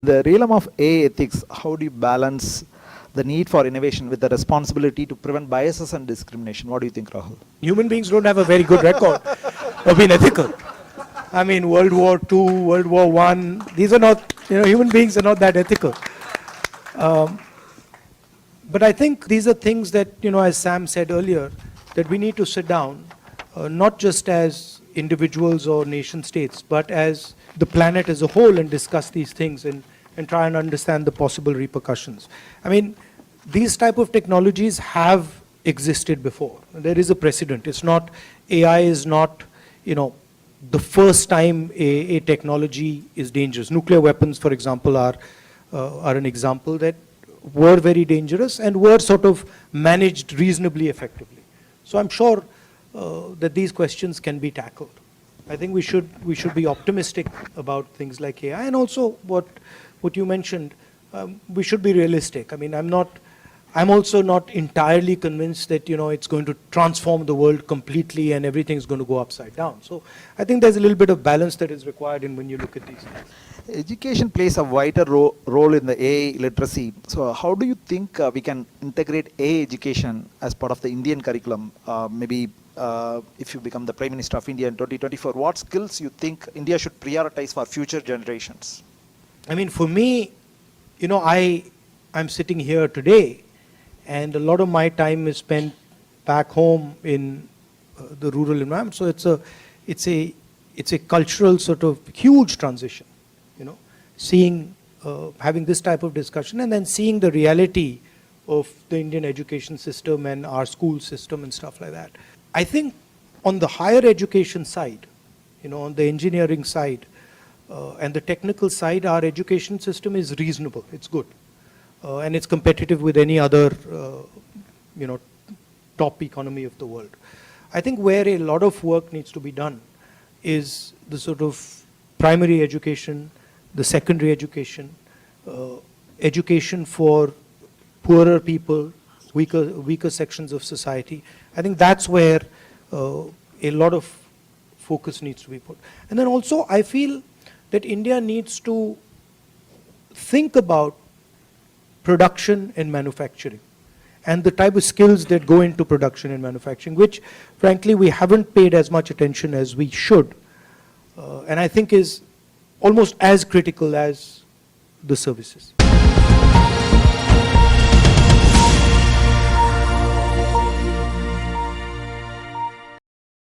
The realm of AI ethics, how do you balance the need for innovation with the responsibility to prevent biases and discrimination? What do you think, Rahul? Human beings don't have a very good record of being ethical. I mean, World War II, World War I, these are not, human beings are not that ethical. But I think these are things that, as Sam said earlier, that we need to sit down, not just as individuals or nation states, but as the planet as a whole and discuss these things and try and understand the possible repercussions. I mean, these type of technologies have existed before. There is a precedent. It's not, AI is not, the first time a technology is dangerous. Nuclear weapons, for example, are an example that were very dangerous and were sort of managed reasonably effectively. So I'm sure that these questions can be tackled. I think we should be optimistic about things like AI, and also what you mentioned, we should be realistic. I mean, I'm also not entirely convinced that it's going to transform the world completely and everything's going to go upside down. So I think there's a little bit of balance that is required in when you look at these things. Education plays a vital role in the AI literacy. So how do you think we can integrate AI education as part of the Indian curriculum? Maybe if you become the Prime Minister of India in 2024, what skills you think India should prioritize for future generations? I mean, for me, I'm sitting here today, and a lot of my time is spent back home in the rural environment. So it's a cultural sort of huge transition, seeing, having this type of discussion and then seeing the reality of the Indian education system and our school system and stuff like that. I think on the higher education side, on the engineering side and the technical side, our education system is reasonable. It's good. And it's competitive with any other, top economy of the world. I think where a lot of work needs to be done is the sort of primary education, the secondary education, education for poorer people, weaker sections of society. I think that's where a lot of focus needs to be put. And then also I feel that India needs to think about production and manufacturing and the type of skills that go into production and manufacturing, which frankly we haven't paid as much attention as we should, and I think is almost as critical as the services.